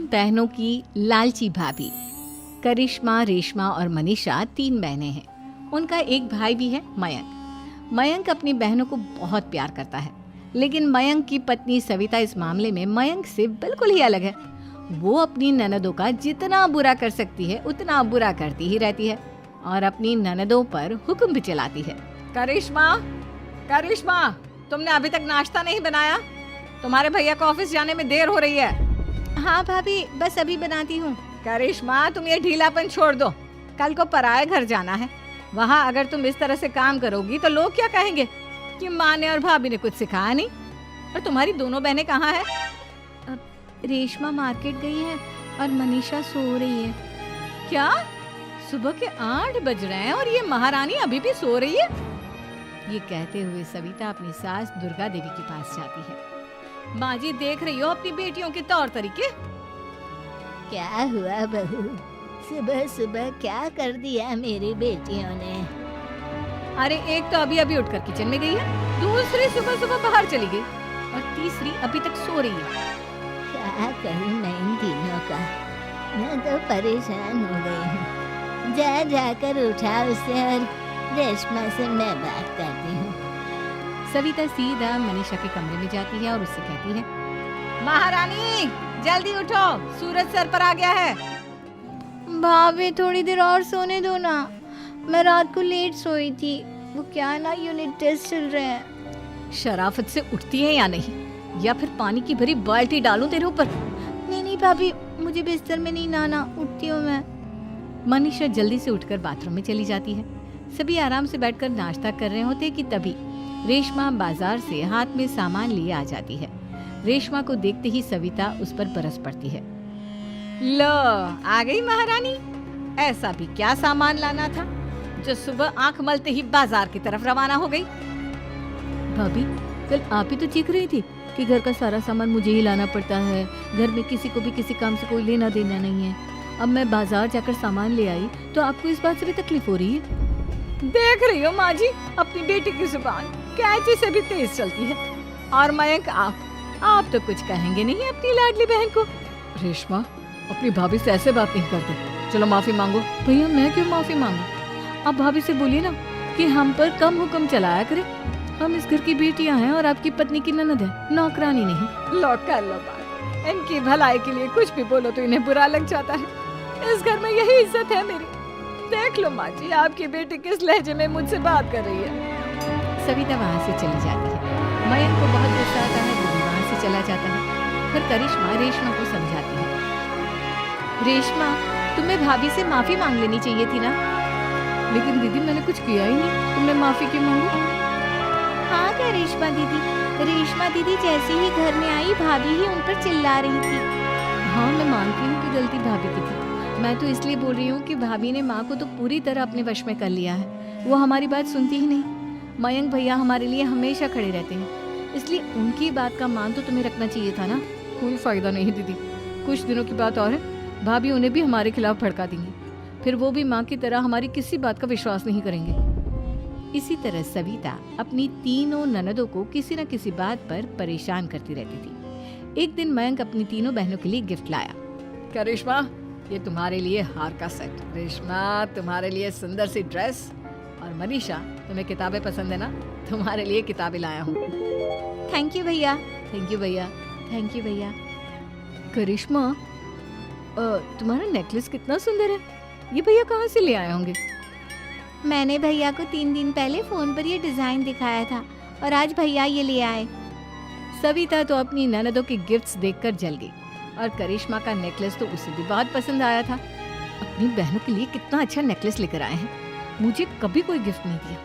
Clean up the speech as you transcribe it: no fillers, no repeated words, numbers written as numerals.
बहनों की लालची भाभी। करिश्मा, रेशमा और मनीषा 3 बहनें हैं। उनका एक भाई भी है, मयंक। मयंक अपनी बहनों को बहुत प्यार करता है, लेकिन मयंक की पत्नी सविता इस मामले में मयंक से बिल्कुल ही अलग है। वो अपनी ननदों का जितना बुरा कर सकती है उतना बुरा करती ही रहती है और अपनी ननदों पर हुक्म भी चलाती है। करिश्मा, करिश्मा, तुमने अभी तक नाश्ता नहीं बनाया? तुम्हारे भैया को ऑफिस जाने में देर हो रही है। हाँ भाभी, बस अभी बनाती हूँ। करिश्मा, तुम ये ढीलापन छोड़ दो। कल को पराए घर जाना है। वहाँ अगर तुम इस तरह से काम करोगी तो लोग क्या कहेंगे कि माँ ने और भाभी ने कुछ सिखाया नहीं। और तुम्हारी दोनों बहनें कहाँ हैं? रेशमा मार्केट गई है और मनीषा सो रही है। क्या? सुबह के 8 बज रहे हैं और ये महारानी अभी भी सो रही है? ये कहते हुए सविता अपनी सास दुर्गा देवी के पास जाती है। माँ जी, देख रही हो अपनी बेटियों के तौर तरीके? क्या हुआ बहू, सुबह सुबह क्या कर दिया मेरी बेटियों ने? अरे एक तो अभी अभी उठकर किचन में गई है, दूसरी सुबह सुबह बाहर चली गई और तीसरी अभी तक सो रही है। क्या करूं मैं इन तीनों का, मैं तो परेशान हो गई हूँ। जा जाकर उठा उसे और रेशमा से मैं बात करती हूँ। सविता सीधा मनीषा के कमरे में जाती है और उससे कहती है, महारानी जल्दी उठो, सूरज सर पर आ गया है। भाभी थोड़ी देर और सोने दो ना, मैं रात को लेट सोई थी। वो क्या ना, यूनिट टेस्ट चल रहे हैं। शराफत से उठती है या नहीं, या फिर पानी की भरी बाल्टी डालूं तेरे ऊपर? नहीं नहीं भाभी, मुझे बिस्तर में नहीं नहाना, उठती हूँ मैं। मनीषा जल्दी से उठकर बाथरूम में चली जाती है। सभी आराम से बैठकर नाश्ता कर रहे होते कि तभी रेशमा बाजार से हाथ में सामान लिए आ जाती है। रेशमा को देखते ही सविता उस पर बरस पड़ती है। लो, आ गई महारानी। ऐसा भी क्या सामान लाना था जो सुबह आंख मलते ही बाजार की तरफ रवाना हो गई? भाभी, कल आप ही तो चीख रही थी कि घर का सारा सामान मुझे ही लाना पड़ता है, घर में किसी को भी किसी काम से कोई लेना देना नहीं है। अब मैं बाजार जाकर सामान ले आई तो आपको इस बात से भी तकलीफ हो रही है? देख रही हो माँ जी, अपनी बेटी की जुबान कैंची से भी तेज चलती है। और मयंक, आप तो कुछ कहेंगे नहीं अपनी लाडली बहन को? रेशमा, अपनी भाभी से ऐसे बात नहीं करते। चलो माफी मांगो। भैया, मैं क्यों माफी मांगू? आप भाभी से बोलिए ना कि हम पर कम हुक्म चलाया करे। हम इस घर की बेटियां हैं और आपकी पत्नी की ननद है, नौकरानी नहीं। लो कर लो बात। इनकी भलाई के लिए कुछ भी बोलो तो इन्हें बुरा लग जाता है। इस घर में यही इज्जत है मेरी। देख लो माँ जी, आपकी बेटी किस लहजे में मुझसे बात कर रही है। सविता वहाँ से चली जाती है। मयंक को बहुत गुस्सा आता है, वो भी वहाँ से चला जाता है। फिर करिश्मा रेशमा को समझाती है, रेशमा, तुम्हें भाभी से माफी मांग लेनी चाहिए थी ना। लेकिन दीदी, मैंने कुछ किया ही नहीं, तुमने माफी क्यों मांगू? हाँ क्या रेशमा दीदी जैसे ही घर में आई भाभी ही उन पर चिल्ला रही थी। हाँ, मैं मानती हूँ कि गलती भाभी की थी। मैं तो इसलिए बोल रही हूँ कि भाभी ने माँ को तो पूरी तरह अपने वश में कर लिया है। वो हमारी बात सुनती ही नहीं। मयंक भैया हमारे लिए हमेशा खड़े रहते हैं, इसलिए उनकी बात का मान तो तुम्हें रखना चाहिए था ना। कोई फायदा नहीं दीदी, कुछ दिनों की बात और है, भाभी उन्हें भी हमारे खिलाफ भड़का देंगी। फिर वो भी माँ की तरह हमारी किसी बात का विश्वास नहीं करेंगे। इसी तरह सविता अपनी तीनों ननदों को किसी न किसी बात पर परेशान करती रहती थी। एक दिन मयंक अपनी तीनों बहनों के लिए गिफ्ट लाया। क्या रेशमा, ये तुम्हारे लिए हार का सेट। रेशमा, तुम्हारे लिए सुंदर सी ड्रेस। और मनीषा, तुम्हें किताबें पसंद है ना, तुम्हारे लिए किताबें लाया हूँ। थैंक यू भैया। थैंक यू भैया। थैंक यू भैया। करिश्मा, तुम्हारा नेकलेस कितना सुंदर है, ये भैया कहाँ से ले आए होंगे? मैंने भैया को 3 दिन पहले फोन पर ये डिजाइन दिखाया था और आज भैया ये ले आए। सविता तो अपनी ननदों के गिफ्ट्स देखकर जल गई और करिश्मा का नेकलेस तो उसे भी बहुत पसंद आया था। अपनी बहनों के लिए कितना अच्छा नेकलेस लेकर आए हैं, मुझे कभी कोई गिफ्ट नहीं दिया।